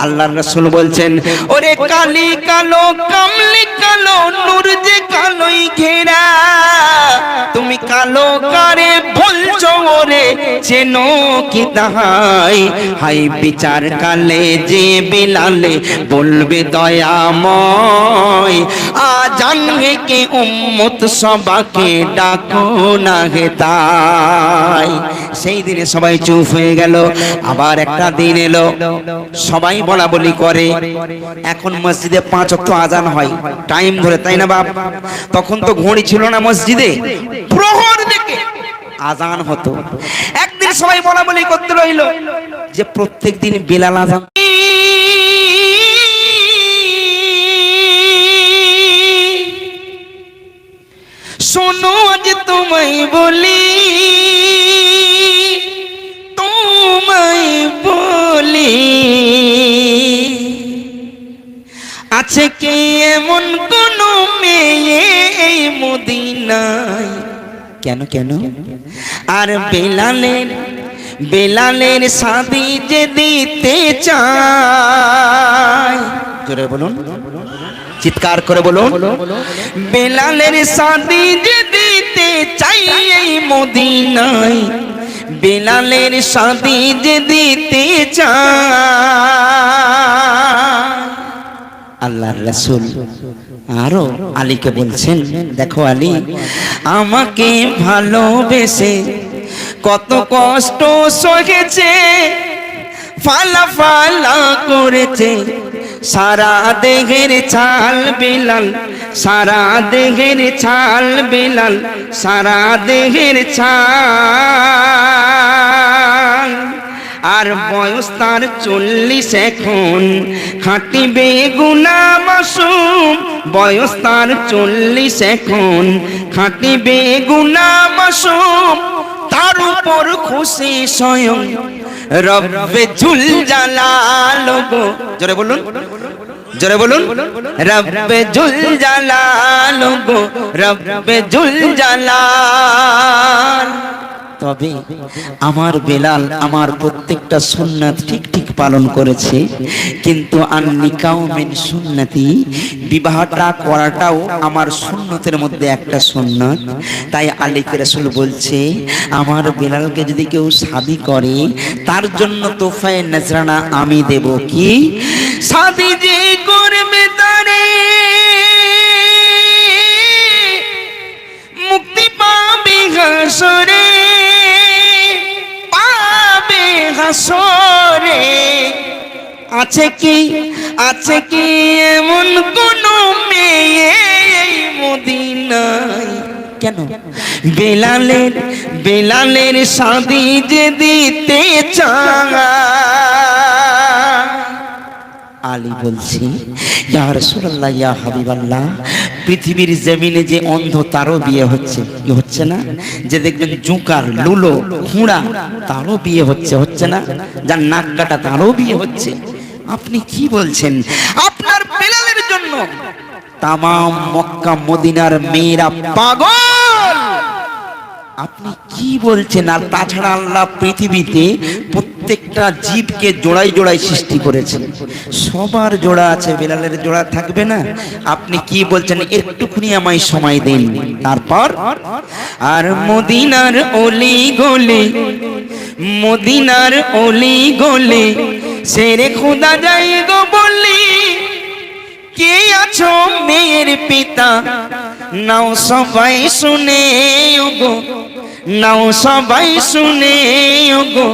আল্লাহর রাসূল বলছেন, ওরে কালি কালো কামলি কালো নূর যে কালোই ঘেরা, তুমি কালো কারে বলছো ওরে চেনো কি তাহাই, হাই বিচার কালে যে বিলালে বলবে দয়াময়, আজান কে উম্মত সবাকে ডাকো না হে তাই। সেই দিনে সবাই চুপ হয়ে গেল। আবার একটা দিন এলো, সবাই বলা বলি করে। এখন মসজিদে 5 ওয়াক্ত আজান হয় টাইম ধরে, তাই না বাপ? তখন তো ঘড়ি ছিল না মসজিদে, প্রহর দেখে আজান হতো। একদিন সবাই বলা বলি করতে রইল যে প্রত্যেক দিন বেলাল আজান, শোনো আজ তোমায় বলি, তোমায় বলি, আছে কি এমন কোন মেয়ে এই মদিনায়? কেন কেন? আর বেলালের শাদি যে দিতে চায়, জোরে বলুন, চিৎকার করে বলুন, বেলালের শাদি যে দিতে চাই এই মদিনায়, বেলালের শাদি যে দিতে চায়। আল্লাহর রাসূল আরো আলীকে বলছেন, দেখো আলী, আমাকে ভালোবেসে কত কষ্ট সহেছে, ফালা ফালা করেছে সারা দেহের ছাল বেলাল, সারা দেহের ছাল বেলাল, সারা দেহের ছাল। আর বয়স তার 40 এখন, খাঁটি বেগুনা মাসুম, বয়স তার 40 এখন, খাঁটি বেগুনা মাসুম, তার উপর খুশি স্বয়ং রব্বে জুল জালাল গো, জোরে বলুন, জোরে বলুন, রব্বে জুল জালাল গো, রব্বে জুল জালাল। তবে আমার বেলাল আমার প্রত্যেকটা সুন্নাত ঠিক ঠিক পালন করেছে, কিন্তু আন নিকাউ মিন সুন্নতি, বিবাহটা করাটাও আমার সুন্নতের মধ্যে একটা সুন্নাত। তাই আলীকে রাসূল বলছে, আমার বেলালকে যদি কেউ শাদী করে তার জন্য তোফায়ে নজরানা আমি দেব। কি শাদী যে করবে তারে মুক্তি পাবে হাসরে, পাবে হাসরে। আছে কি এমন কোন মেয়ে এই মদিনায়? কেন? বেলালের শাদি যে দিতে চায়। আলী বলছি, ইয়া রাসূলুল্লাহ, ইয়া হাবিবাল্লাহ, পৃথিবীর জমিনে যে অন্ধ তারও বিয়ে হচ্ছে, কি হচ্ছে না? যে দেখবেন জুকার লুলো খুঁড়া তারও বিয়ে হচ্ছে না? যার নাক কাটা তারও বিয়ে হচ্ছে। আপনি কি বলছেন? আপনার বেলালের জন্য তামাম মক্কা মদিনার মেয়েরা পাগল। আপনি কি বলছেন? আর তাছাড়া আল্লাহ পৃথিবীতে প্রত্যেকটা জীবকে জোড়ায় জোড়ায় সৃষ্টি করেছেন, সবার জোড়া আছে, বেলালের জোড়া থাকবে না? আপনি কি বলছেন? একটুখানি আমায় সময় দিন। তারপর আর মদিনার অলি গলি, মদিনার অলি গলি শেরে খোদা যাই গো বলি, কে আছো মেয়ের পিতা নাও সবাই শুনে গো, নাও সবাই শুনে গো,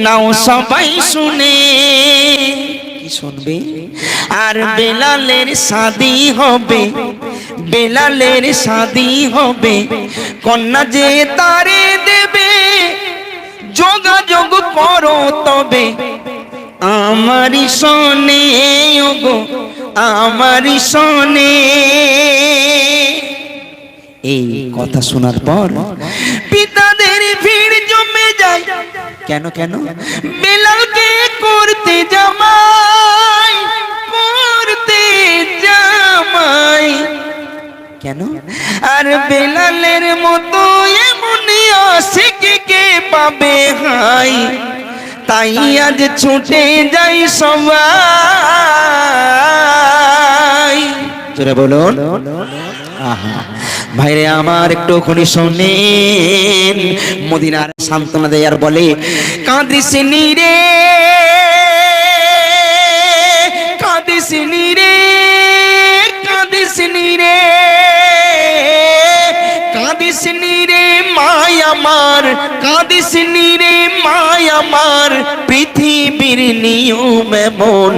নাও সবাই শুনে। কি শুনবে? আর বেলালের শাদি হবে, বেলালের শাদি হবে, কন্যা যে তারে দেবে, যোগাযোগ করো তবে আমারই শোনে গো, আমারই শোনে। এই কথা শোনার পর পিতাদের ভিড় জমে যায়। কেন কেন? বেলালকে করতে জামাই, করতে জামাই। কেন? আর বেলালের মতো এমনই আশিককে পাবে হাই, তাই আজ ছুটে যাই সবাই। জোরে বলুন আহা ভাইরে আমার একটু খুনি শোনেন মদিনার সান্তনা দেয় আর বলে কাঁদিস নি রে কাঁদিস নি রে কাঁদিস নি রে কাঁদিস নি রে মায় আমার কাঁদিস নি রে মায় আমার পৃথিবীর নিয়ম এমন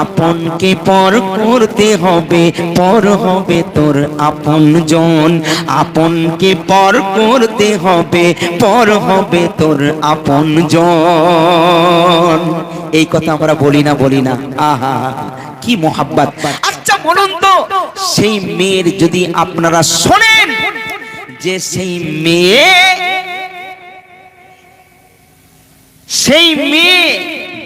আপনকে পর করতে হবে পর হবে তোর আপনজন আপনকে পর করতে হবে পর হবে তোর আপনজন এই কথা আমরা বলি না আহা কি মোহাব্বত আচ্ছা বলুন তো সেই মেয়ের যদি আপনারা শোনেন যে সেই মেয়ে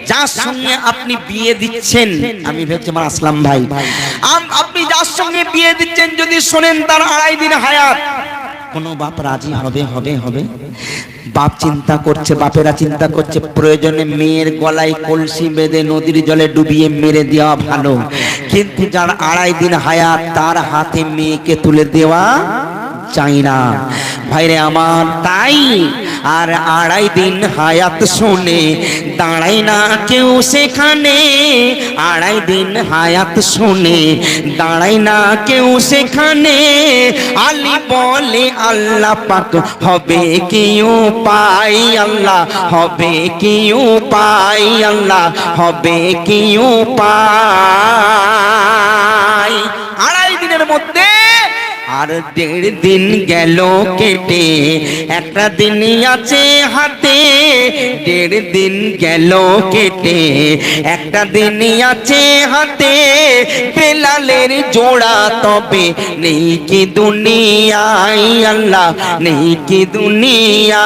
যার সঙ্গে আপনি বিয়ে দিচ্ছেন আমি ভেবেছি আমার আসলাম ভাই আপনি যার সঙ্গে বিয়ে দিচ্ছেন যদি শোনেন তার 2.5 দিন হায়াত কোন বাপ রাজি হবে বাপ চিন্তা করছে বাপেরা চিন্তা করছে প্রয়োজনে মেয়ের গলায় কলসি বেঁধে নদীর জলে ডুবিয়ে মেরে দেওয়া ভালো কিন্তু যার 2.5 দিন হায়াত তার হাতে মেয়েকে তুলে দেওয়া চাই না ভাইরে আমার তাই আর 2.5 দিন হায়াত শুনে দাঁড়ায় না কেউ সেখানে 2.5 দিন হায়াত শুনে দাঁড়ায় না কেউ সেখানে আলী বলে আল্লাহ পাক হবে কি উপায় আল্লাহ হবে কি উপায় আল্লাহ হবে কি উপায় 2.5 দিনের মধ্যে আর 1.5 দিন গেল কেটে একটা দিন আছে হাতে 1.5 দিন গেল কেটে একটা দিন আছে হাতে বেলালের জোড়া তবে নেই কি দুনিয়ায় আল্লাহ নেই কি দুনিয়ায়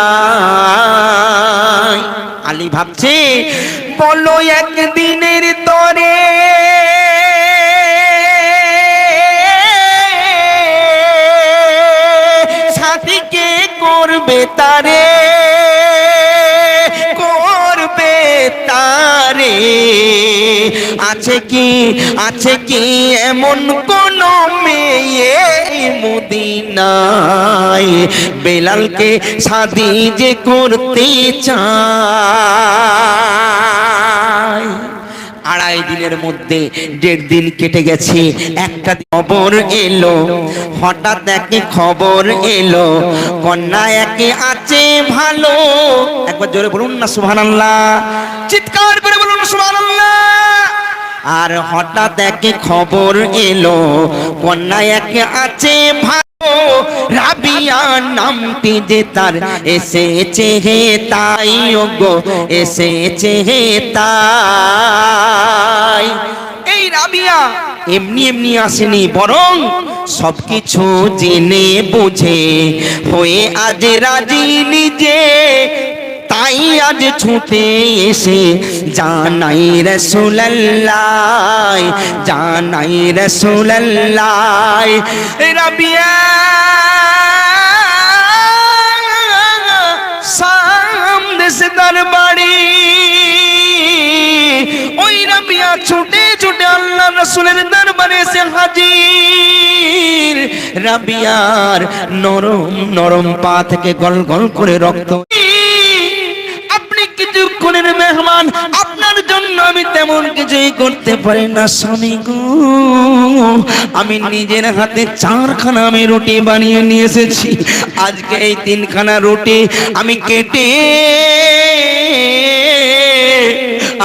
আলী ভাবছে বলো একদিনের তরে করবে তারে আছে কি এমন কোন মেয়ে মদিনায় বেলালকে শাদি যে করতে চায় 2.5 দিনের মধ্যে 1.5 দিন কেটে গেছে একটা খবর এলো হঠাৎ একে খবর এলো কন্যা একে আছে ভালো একবার জোরে বলুন না সুবহানাল্লাহ চিৎকার করে বলুন সুবহানাল্লাহ আর হঠাৎ একে খবর এলো কন্যা একে আছে ভালো রাবিয়া নামটি যে তার এসেছে হে তাই ওগো এসেছে হে তাই এই রাবিয়া এমনি আসেনি বরং সবকিছু জেনে বুঝে হয়ে আজ রাজি নিজে তাই আজ ছুটে এসে জানাই রাসূলুল্লাহ জানাই রাসূলুল্লাহ রাবিয়া সামনে সে দরবারে ওই রাবিয়া ছুটে ছুটে আল্লাহ রাসূলের দরবারে এসে হাজির রাবিয়ার নরম নরম পা থেকে গল গল করে রক্ত কিছুক্ষণের মেহমান আপনার জন্য আমি তেমন কিছুই করতে পারি না স্বামী গো আমি নিজের হাতে 4খানা আমি রুটি বানিয়ে নিয়ে এসেছি আজকে এই 3খানা রুটি আমি কেটে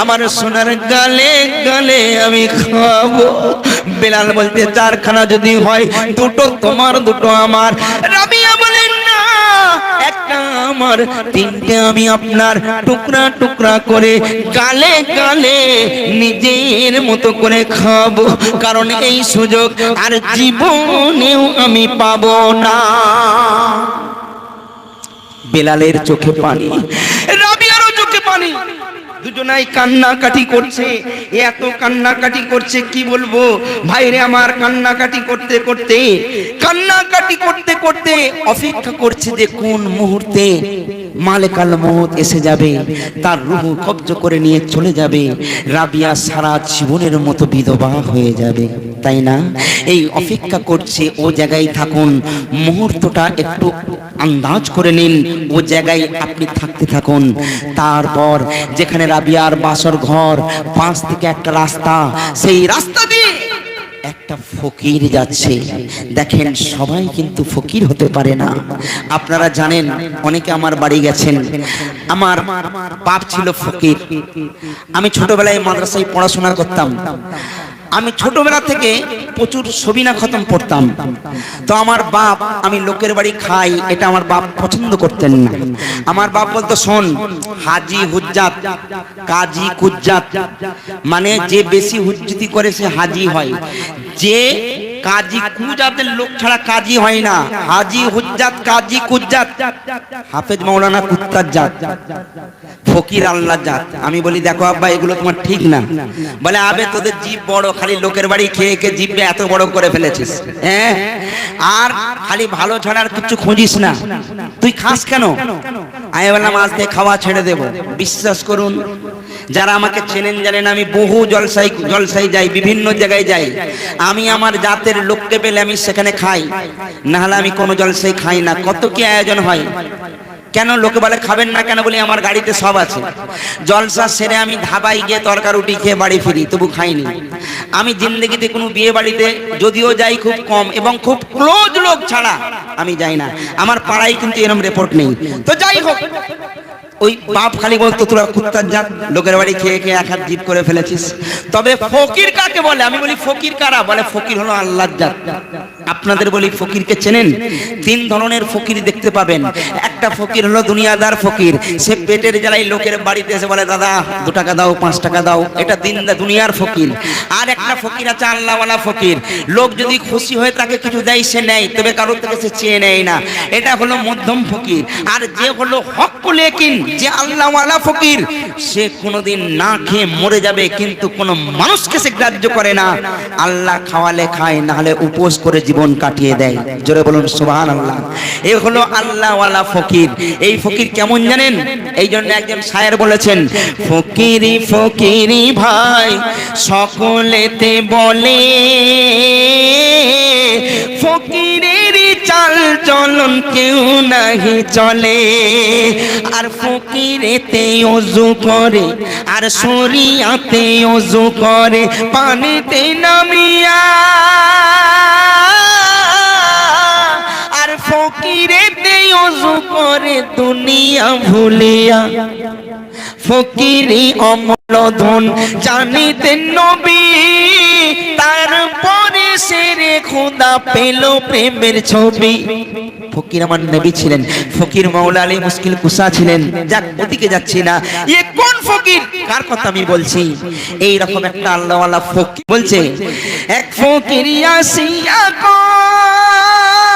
আমার সোনার গালে গালে আমি খাবো বেলাল বলতে 4খানা যদি হয় 2টো তোমার 2টো আমার রাবিয়া বলেন না একটা আমার 3টে আমি আপনার টুকরা টুকরা করে গালে গালে নিজের মতো করে খাবো কারণ এই সুযোগ আর জীবনেও আমি পাবো না বেলালের চোখে পানি রাবিয়ারও চোখে পানি দুজনাই কান্নাকাটি করছে এত কান্নাকাটি করছে কি বলবো ভাইরে আমার কান্নাকাটি করতে করতে অপেক্ষা করছে যে কোন মুহূর্তে মালেকাল মউত এসে যাবে তার রূহ কবজ করে নিয়ে চলে যাবে রাবিয়া সারা জীবনের মতো বিধবা হয়ে যাবে তাই না? এই অপেক্ষা করছে, ও জায়গায় থাকুন, মুহূর্তটা একটু আন্দাজ করে নিন, ও জায়গায় আপনি থাকতে থাকুন। তারপর যেখানে রাবিয়ার বাসর ঘর, পাশ থেকে একটা রাস্তা, সেই রাস্তা দিয়ে একটা ফকির যাচ্ছে। দেখেন, সবাই কিন্তু ফকির হতে পারে না। আপনারা জানেন, অনেকে আমার বাড়ি গেছেন, আমার বাপ ছিল ফকির। আমি ছোটবেলায় মাদ্রাসায় পড়াশোনা করতাম। আমি ছোটবেলা থেকে প্রচুর সবিনা খতম পড়তাম। তো আমার বাপ, আমি লোকের বাড়ি খাই, এটা আমার বাপ পছন্দ করতেন না। আমার বাপ বলতো, শোন, হাজি হুজ্জাত, কাজী কুজ্জাত, মানে যে বেশি হুজ্জতি করে সে হাজি হয়, যে কাজী কুজাতের লোক ছাড়া কাজী হয় না। হাজি হুজ্জাত, কাজী কুজ্জাত, হাফেজ মাওলানা কুত্তার জাত, ফকির আল্লাহ জাত। আমি বলি, দেখো আব্বা, এগুলো তোমার ঠিক না। বলে, আবে তোদের জিভ বড়, খালি লোকের বাড়ি খেয়ে খেয়ে জিভে এত বড় করে ফেলেছিস, হ্যাঁ, আর খালি ভালো ছাড়া আর কিছু খুঁজিস না, তুই খাস কেন? আমি বললাম, আজ থেকে খাওয়া ছেড়ে দেব। বিশ্বাস করুন, যারা আমাকে চেনেন জানেন, আমি বহু জলসাই যাই, বিভিন্ন জায়গায় যাই। আমি আমার জাতের লোককে পেলে আমি সেখানে খাই, না হলে আমি কোনো জলসাই খাই না। কত কি আয়োজন হয়, কেন লোকে বলে খাবেন না কেন? বলি, আমার গাড়িতে সব আছে। জলসা সেরে আমি ধাবায় গিয়ে তরকা রুটি খেয়ে বাড়ি ফিরি, তবু খাইনি। আমি জিন্দগিতে কোনো বিয়ে বাড়িতে যদিও যাই খুব কম, এবং খুব ক্লোজ লোক ছাড়া আমি যাই না। আমার পাড়ায় কিন্তু এরকম রিপোর্ট নেই। তো যাই হোক, ওই বাপ খালি বলতো, তোরা কুত্তার জাত, লোকের বাড়ি খেয়ে খেয়ে এক হাত জিভ করে ফেলেছিস। তবে ফকির কাকে বলে? আমি বলি, ফকির কারা? বলে, ফকির হলো আল্লাহর জাত। আপনাদের বলি, ফকিরকে চেনেন? তিন ধরনের ফকির দেখতে পাবেন। একটা ফকির হলো দুনিয়াদার ফকির, সে পেটের জ্বালায় লোকের বাড়িতে এসে বলে, দাদা 2 টাকা দাও, 5 টাকা দাও, এটা দুনিয়ার ফকির। আর একটা ফকির আছে আল্লাহওয়ালা ফকির, লোক যদি খুশি হয়ে তাকে কিছু দেয় সে নেয়, তবে কারোর থেকে সে চেয়ে নেয় না, এটা হলো মধ্যম ফকির। আর যে হলো হক্কুল ইয়াকিন, যে আল্লাহওয়ালা ফকির, সে কোনোদিন না খেয়ে মরে যাবে, কিন্তু কোনো মানুষকে সে গ্রাহ্য করে না। আল্লাহ খাওয়ালে খায়, না হলে উপোস করে জীবন কাটিয়ে দেয়। জোরে বলুন সুবহানাল্লাহ। এই হলো আল্লাহওয়ালা ফকির। এই ফকির কেমন জানেন? এই জন্য একজন শায়ের বলেছেন, ফকিরি ফকিরি ভাই সকলেতে বলে, ফকিরের চাল চলন কেউ নাহি চলে। আর ফকিরেতে ওযু করে, আর শরিয়াতে ওযু করে, পানিতে নামিয়া। আর ফকিরেতে ওযু করে দুনিয়া ভুলিয়া। ফকিরি অমল ধন জানিতেন নবী, তারপরে সেরে খোদা পেল প্রেমের ছবি। ফকির আমার নবী ছিলেন, ফকির মাওলা আলী মুশকিল কুসা ছিলেন। যাক, ওদিকে যাচ্ছি না। এ কোন ফকির, কার কথা আমি বলছি? এই রকম একটা আল্লাহওয়ালা ফকির বলছে, এক ফকির আসিয়া কয়,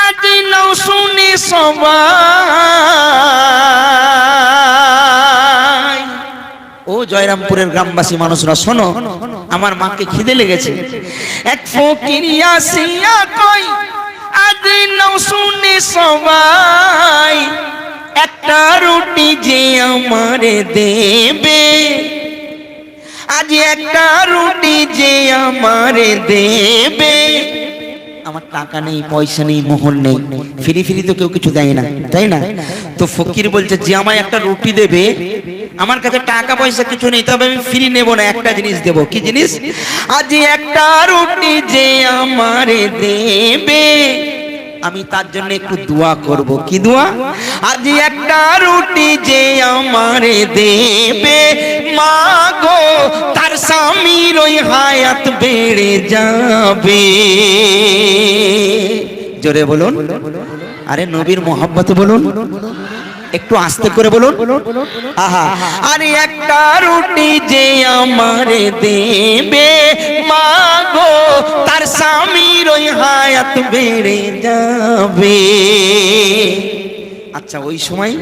আজ নাও শুনে সবাই। ও জয়রামপুরের গ্রামবাসী মানুষরা, শোনো, আমার মাকে খিদে লেগেছে। এক ফকির আসিয়া কয়, আজ নাও শুনে সবাই, একটা রুটি যে আমারে দেবে, আজ একটা রুটি যে আমারে দেবে। আমার টাকা নেই, পয়সা নেই, মোহর নেই, ফ্রি ফ্রি তো কেউ কিছু দেয় না, তাই না? তো ফকির বলছে, যে আমায় একটা রুটি দেবে, আমার কাছে টাকা পয়সা কিছু নেই, তবে আমি ফ্রি নেব না, একটা জিনিস দেব। কি জিনিস? আজ একটা রুটি যে আমারে দেবে, আমি তার জন্য একটু দোয়া করব। কি দোয়া? আজ একটা রুটি যে আমারে দেবে, মা গো তার স্বামীর ওই হায়াত বেড়ে যাবে। জোরে বলুন, আরে নবীর মোহাব্বতে বলুন, একটু আস্তে করে বলুন। আহা, আরে একটা রুটি যে আমারে দেবে, মা গো তার স্বামীর ওই হায়াত বেড়ে যাবে। আচ্ছা, ওই সময়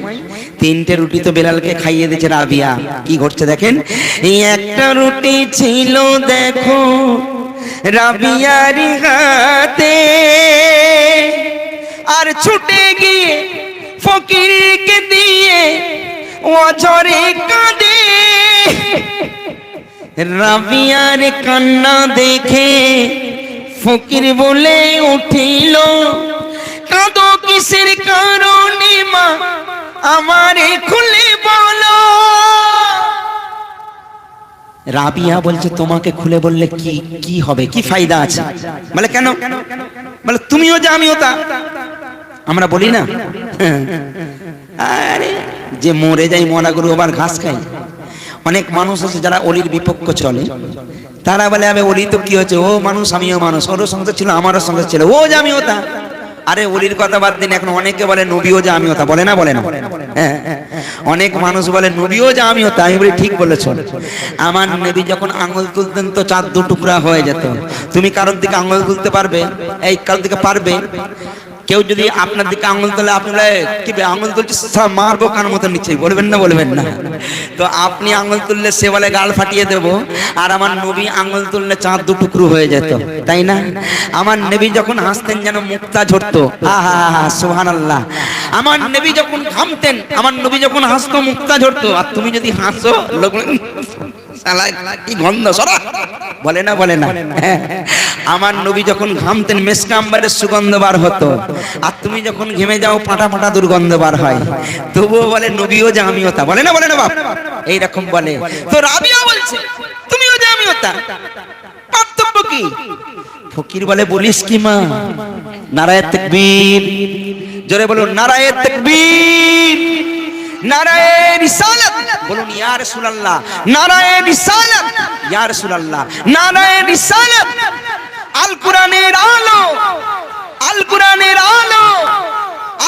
3টে রুটি তো বেলালকে খাইয়ে দিয়েছে রাবিয়া। কি ঘটছে দেখেন, এই একটা রুটি ছিল দেখো রাবিয়ার হাতে, আর ছুটে গিয়ে ফকিরকে দিয়ে অঝরে কাঁদে। রাবিয়ার কান্না দেখে ফকির বলে উঠিল, কাঁদো কিসের কারণে মা আমারে খুলে বলো। রাবিয়া বলছে তোমাকে খুলে বললে কি কি হবে, কি ফায়দা আছে? বলে কেন? বলে তুমিও যা আমিও তা। আমরা বলি না, আরে যে মরে যায় মরা গরু আবার ঘাস খায়। অনেক মানুষ আছে যারা অলির বিপক্ষ চলে, তারা বলে আবে অলি তো কি হচ্ছে, ও মানুষ আমিও মানুষ, ওরও সংসার ছিল আমারও সংসার ছিল, ও যে আমিও তা। আরে অলির কথা বাদ দিন, এখন অনেকে বলে নবীও যে আমিও তা, বলে না বলে না? হ্যাঁ, অনেক মানুষ বলে নবীও যে আমিও তা। আমি বলি ঠিক বলেছ, আমার নবী যখন আঙুল তুলতেন তো চার দু টুকরা হয়ে যেত। তুমি কারোর দিকে আঙুল তুলতে পারবে? এই কারোর দিকে পারবে? কেউ যদি আপনার দিকে আঙুল তোলে, আপনি কি আঙুল তুলছে মারবো কার মতো নিচ্ছে, বলবেন না? বলবেন না? তো আপনি আঙুল তুললে সে বলে গাল ফাটিয়ে দেবো, আর আমার নবী আঙুল তুললে চাঁদ দু টুকরো হয়ে যেত, তাই না? আমার নবী যখন হাসতেন যেন মুক্তা ঝরতো, আহা সুবহানাল্লাহ। আমার নবী যখন ঘামতেন, আমার নবী যখন হাসতো মুক্তা ঝরতো। আর তুমি যদি হাসো লোক কি গন্ধ সরা, বলে না? বলে না? আমার নবী যখন ঘামতেন মেসকা আম্বারের সুগন্ধ বার হতো, আর তুমি যখন ঘেমে যাও পাটা পাটা দুর্গন্ধ বার হয়, তবুও বলে নবীও যে আমিও তা। বলে না? বলে না বাপ? এইরকম বলে। তো রাবিয়া বলছে তুমিও যে আমিও তা, পার্থক্য কি? ফকির বলে বলিস কি মা? নারায়ে তাকবীর, জোরে বলুন নারায়ে তাকবীর, নারায়ে রিসালাত, বলুন ইয়া রাসূলুল্লাহ, নারায়ে রিসালাত, ইয়া রাসূলুল্লাহ, নারায়ে রিসালাত। আল কোরআনের আলো, আল কোরআনের আলো,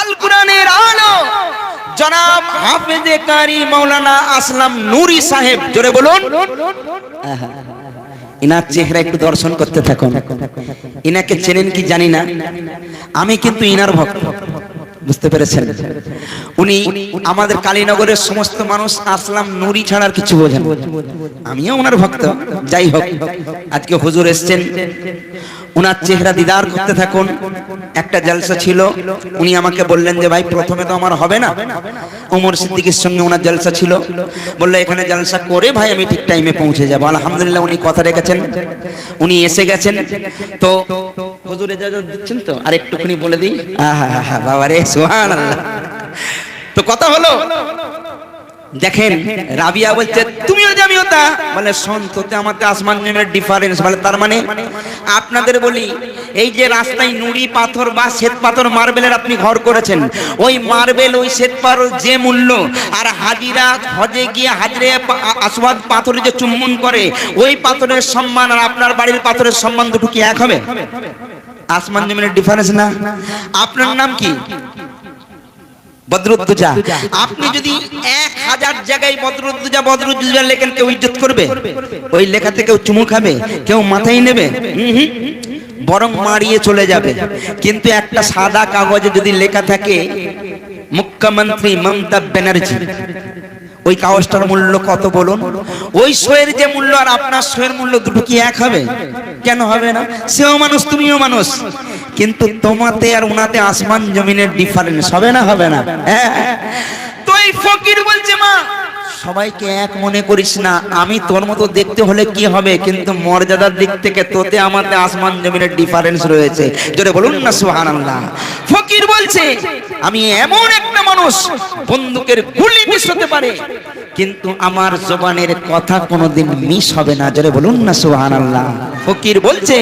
আল কোরআনের আলো। জনাব হাফেজে কারি মাওলানা আসলাম নূরি সাহেব, জোরে বলুন। ইনার চেহারা একটু দর্শন করতে থাকুন। ইনাকে চেনেন কি জানি না, আমি কিন্তু ইনার ভক্ত, বুঝতে পেরেছেন? উনি আমাদের কালীনগরের সমস্ত মানুষ আসলাম নূরি ছাড়ার কিছু বোঝেন, আমিও ওনার ভক্ত। যাই হোক, আজকে হুজুর এসেছেন, ওনার চেহারা দিদার করতে থাকুন। একটা জলসা ছিল, উনি আমাকে বললেন যে ভাই প্রথমে তো আমার হবে না, ওমর সিদ্দিকের সঙ্গে ওনার জলসা ছিল, বললো এখানে জলসা করে ভাই আমি ঠিক টাইমে পৌঁছে যাবো। আলহামদুলিল্লাহ উনি কথা রেখেছেন, উনি এসে গেছেন। তো হুজুর ইজাজত দিচ্ছেন তো আর একটুখানি বলে দিই। আহা বাবা রে, সুবহানাল্লাহ। তো কথা হলো, দেখেন রাবিয়া বলছে তুমিও যে আমিও তা। বলে শোন, তোতে আমাকে আসমান জমিনের ডিফারেন্স। বলে তার মানে? আপনাদের বলি, এই যে রাস্তায় নুড়ি পাথর বা শ্বেত পাথর মার্বেলের আপনি ঘর করেছেন, ওই মার্বেল ওই শ্বেত পাথর যে মূল্য, আর হাজিরা হজে গিয়ে হাজরে আসওয়াদ পাথরে যে চুম্বন করে ওই পাথরের সম্মান আর আপনার বাড়ির পাথরের সম্মান দুটো কি এক হবে? আসমান জমিনের ডিফারেন্স না? আপনার নাম কি? বদরুদ্দুজা। আপনি যদি 1000 জায়গায় বদরুদ্দুজা বদরুদ্দুজা লেখেন, কেউ ইজ্জত করবে? ওই লেখাতে কেউ চুমু খাবে? কেউ মাথায় নেবে? বরং মারিয়ে চলে যাবে। কিন্তু একটা সাদা কাগজে যদি লেখা থাকে মুখ্যমন্ত্রী মমতা ব্যানার্জি, ওই কাগজটার মূল্য কত বলুন? ওই শোয়ের যে মূল্য আর আপনার শোয়ের মূল্য দুটো কি এক হবে? কেন হবে না? সেও মানুষ তুমিও মানুষ, কিন্তু তোমাতে আর উনাতে আসমান জমিনের ডিফারেন্স হবে না? হবে না? তো এই ফকির বলছে মা সবাইকে এক মনে করিস না, আমি তোর মতো দেখতে হলে কি হবে, কিন্তু মর্যাদার দিক থেকে তোতে আমাতে আসমান জমিনের ডিফারেন্স রয়েছে। জোরে বলুন না সুবহানাল্লাহ। ফকির বলছে আমি এমন একটা মানুষ, বন্দুকের গুলি মিস হতে পারে কিন্তু আমার জবানের কথা কোনোদিন মিস হবে না। জোরে বলুন না সুবহানাল্লাহ। ফকির বলছে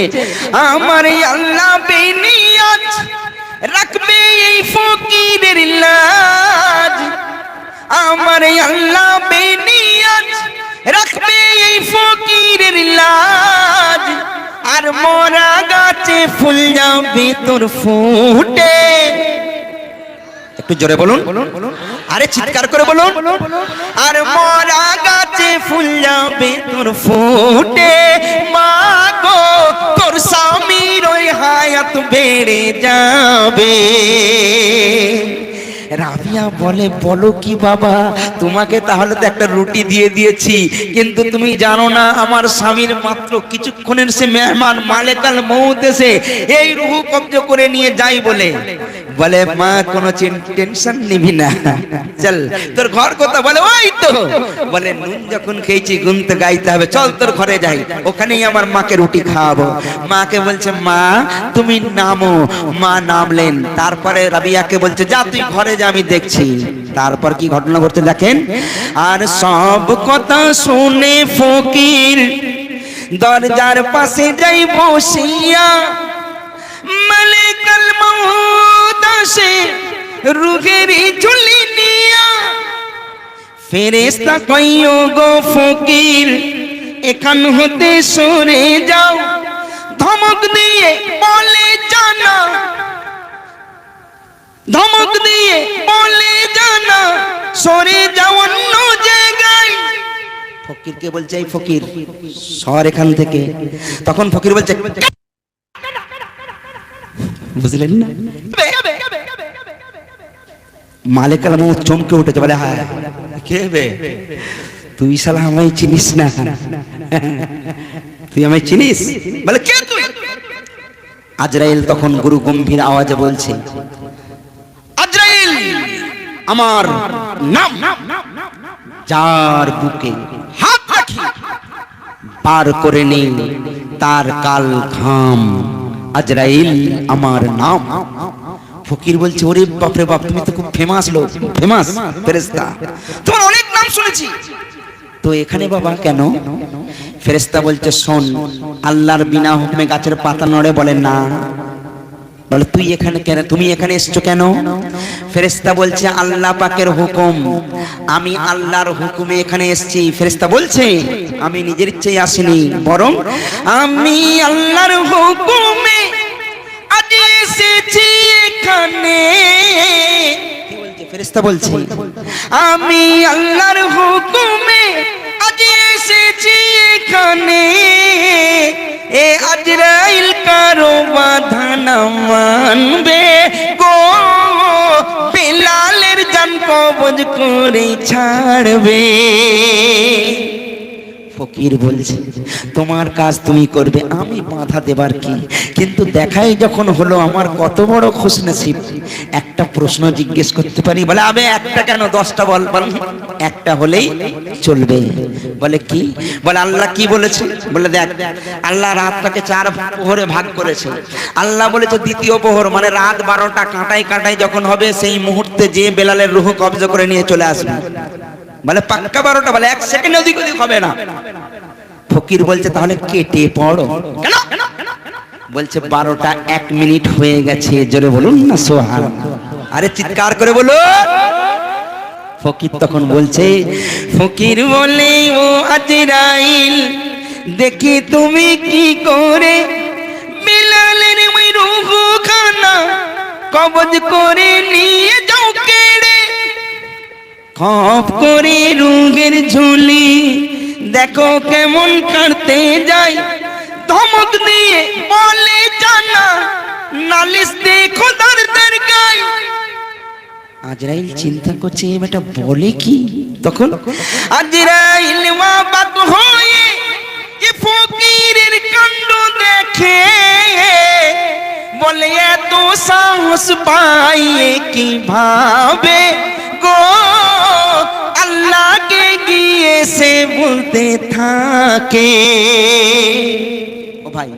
আমার আল্লাহ বেনিয়াত রাখবে এই ফকিরের লাজ, আমার আল্লাহ বেনিয়াত রাখবে এই ফকিরের লাজ, আর মরা গাছে ফুল যাবে তোর ফুটে। একটু জোরে বলুন, আরে চিৎকার করে বলুন। আর মরা গাছে ফুল যাবে তোর ফুটে, মা গো তোর স্বামীর ওই হায়াত বেড়ে যাবে। রাবিয়া বলে বলো কি বাবা, তোমাকে তাহলে তো একটা রুটি দিয়ে দিয়েছি, কিন্তু তুমি জানো না আমার স্বামীর মাত্র কিছুক্ষণের সে মেহমান মালেকাল মউত এসে এই রূহ কব্জ করে নিয়ে যাই বলে বলে মা কোনো টেনশন নিবি না, চল তোর ঘর কথা, বলে ওই তো, বলে নুন যখন খেয়েছি গুণ তো গাইতে হবে, চল তোর ঘরে যাই, ওখানেই আমার মাকে রুটি খাওয়াবো। মাকে বলছে মা তুমি নামো, মা নামলেন। তারপরে রাবিয়াকে বলছে যা তুই ঘরে যা, আমি দেখছি। তারপর কি ঘটনা ঘটতে দেখেন। আর সব কথা শুনে ফকির দরজার পাশে যাই বসিয়া, মালিকুল মউত আসে রুহেরি ঝুলি নিয়া। ফেরেশতা কইও গো ফকির এখান হতে সরে যাও, ধমক দিয়ে বলে জানা, ধমক দিয়ে বলে জানা সরে যাও অন্য জায়গায়। ফকিরকে বলছে এই ফকির সর এখান থেকে। তখন ফকির বলছে বুঝলেন না, মালিকুল মউত চমকে উঠেছে, বলে হ্যাঁ কে বে তুই? শালা আমায় চিনিস না, তুই আমায় চিনিস? বলে কে তুই? আজরাইল তখন গুরু গম্ভীর আওয়াজে বলছে আজরাইল আমার নাম, যার বুকে হাত রাখি পার করে নে তার কাল ঘাম, আজরাইল আমার নাম। ফকির বলছে ওরে বাপ রে বাপ, তুমি তো খুব ফেমাস লোক, ফেমাস ফেরেশতা, তোমার অনেক নাম শুনেছি, তো এখানে বাবা কেন? ফেরেশতা বলছে শোন, আল্লাহর বিনা হুকুমে গাছের পাতা নড়ে, বলে না। বলে তুই এখানে কেন, তুমি এখানে এসছো কেন? ফেরেশতা বলছে আল্লাহ পাকের হুকুম, আমি আল্লাহর হুকুমে এখানে এসেছি। ফেরেশতা বলছে আমি নিজের ইচ্ছায় আসিনি, বরং আমি আল্লাহর হুকুমে আজ এসেছি এখানে। কি বলছে ফেরেশতা? বলছে আমি আল্লাহর হুকুমে আজ এসেছি এখানে, এ আজরাইল কারো বাধা না মানবে গো, বেলালের জান কবজ করে ছাড়বে। ফকির বলছে তোমার কাজ তুমি করবে, আমি বাধা দেবার কি? কিন্তু দেখাই যখন হলো আমার কত বড় খুশনসিব। একটা প্রশ্ন জিজ্ঞেস করতে পারি? বলে আবে একটা কেন, 10টা বল, একটা হলেই চলবে। বলে কি? বলে আল্লাহ কি বলেছে? বলে দেখ, আল্লাহ রাতটাকে 4 প্রহরে ভাগ করেছে। আল্লাহ বলেছে দ্বিতীয় প্রহর মানে রাত 12টা কাঁটায় কাঁটায় যখন হবে, সেই মুহূর্তে যে বেলালের রূহ কবজা করে নিয়ে চলে আসবে। বলে পাক্কা 12টা, বলে 1 সেকেন্ড ওদিক ওদিক হবে না। ফকির বলছে তাহলে কেটে পড়ো। কেন? বলছে 12টা 1 মিনিট হয়ে গেছে। জোরে বলুন না সুবহানাল্লাহ, আরে চিৎকার করে বলো। ফকির তখন বলছে, ফকির বলে ও আজরাইল দেখি তুমি কি করে বেলালের ওই রূহখানা কবজ করে নিয়ে যাও কেড়ে, খপ করে রুগের ঝুলি দেখো কেমন কাটতে যায়, ধমক দিয়ে বলে জানা নালিশ দেখো দার দার গায়। আজরাইল চিন্তা করছে এটা বলে কি? তখন আজরাইল অবাক হয়ে এ ফকিরের কাণ্ড দেখে বলে এত সাহস পায় কিভাবে গো, আল্লাহকে গিয়ে সে বলতে থাকে। ও ভাই,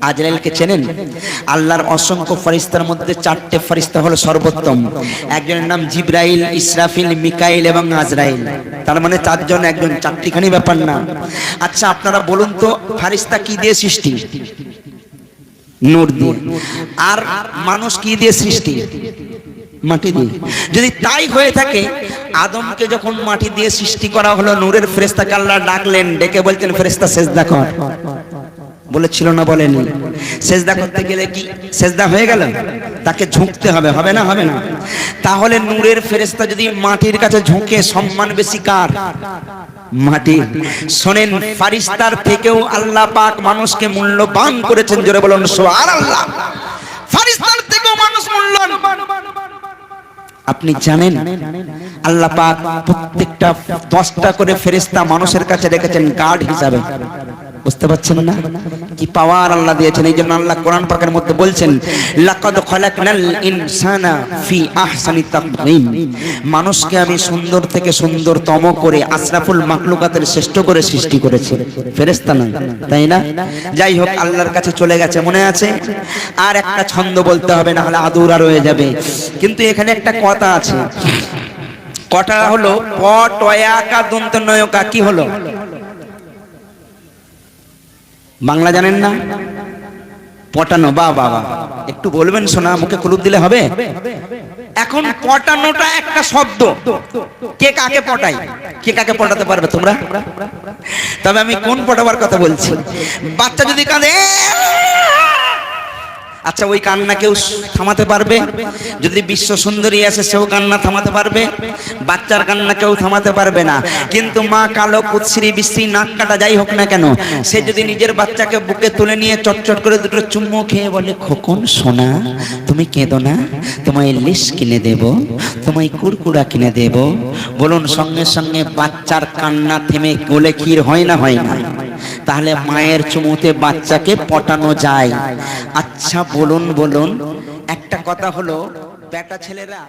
আজরাইলকে চেনেন? আল্লাহর অসংখ্য ফেরেশতার মধ্যে 4টে ফেরেশতা হলো সর্বোত্তম। একজনের নাম জিবরাইল, ইসরাফিল, মিকাইল এবং আজরাইল। তার মানে 4 জন, একজন, 4টিখানি ব্যাপার না। আচ্ছা আপনারা বলুন তো, ফেরেশতা কি দিয়ে সৃষ্টি? নূর দিয়ে। আর মানুষ কি দিয়ে সৃষ্টি? মাটি দিয়ে। যদি তাই হয়ে থাকে, আদমকে যখন মাটি দিয়ে সৃষ্টি করা হলো, নূরের ফেরেশতাকে আল্লাহ ডাকলেন, ডেকে বলতেন ফেরেশতা সেজদা কর, বলেছিল না? বলেনি? সেজদা করতে গেলে কি সেজদা হয়ে গেল? তাকে ঝুঁকতে হবে, হবে না? হবে না? তাহলে নূরের ফেরেশতা যদি মাটির কাছে ঝুঁকে, সম্মান বেশি কার? মাটির। শোনেন, ফেরেশতার থেকেও আল্লাহ পাক মানুষকে মূল্যবান করেছেন। জোরে বলুন সুবহানাল্লাহ। ফেরেশতার থেকেও মানুষ মূল্যবান। আপনি জানেন আল্লাহ পাক প্রত্যেকটা 10টা করে ফেরেশতা মানুষের কাছে রেখেছেন গার্ড হিসাবে। বুঝতে পারছেন না কি পাওয়ার আল্লাহ দিয়েছেন? এই জন্য আল্লাহ কোরআন পাকের মধ্যে বলছেন লাকাদ খালাকনাল ইনসানা ফি আহসানি তাকওয়িম, মানুষকে আমি সুন্দর থেকে সুন্দরতম করে আশরাফুল মাখলুকাতের শ্রেষ্ঠ করে সৃষ্টি করেছি, ফেরেশতা নয়, তাই না? যাই হোক, আল্লাহর কাছে চলে গেছে, মনে আছে? আর একটা ছন্দ বলতে হবে, না হলে আদুরা রয়ে যাবে। কিন্তু এখানে একটা কথা আছে, কটা হলো প টয়াকা দন্ত নয়কা, কি হলো? বাংলা জানেন না? পটানো। বা বাবা, একটু বলবেন শোনা, মুখে কুলুপ দিলে হবে? এখন পটানোটা একটা শব্দ, কে কাকে পটাই? কে কাকে পটাতে পারবে তোমরা? তবে আমি কোন পটাবার কথা বলছি? বাচ্চা যদি কাঁদে, আচ্ছা ওই কান্না কেউ থামাতে পারবে? যদি বিশ্ব সুন্দরী আসে সেও কান্না থামাতে পারবে? বাচ্চার কান্না কেউ থামাতে পারবে না। কিন্তু মা কালো কুৎসিরি বিশ্রী নাক কাটা যাই হোক না কেন, সে যদি নিজের বাচ্চাকে বুকে তুলে নিয়ে চটচট করে দুটো চুম্মু খেয়ে বলে, খোকন সোনা তুমি কেঁদো না, তোমায় লিস কিনে দেব, তোমায় কুরকুড়া কিনে দেব, বলুন সঙ্গে সঙ্গে বাচ্চার কান্না থেমে গোলে ক্ষীর হয় না হয় না? তাহলে মায়ের চুমুতে বাচ্চাকে পটানো যায়। আচ্ছা বলুন বলুন, একটা কথা হলো, বেটা ছেলেরা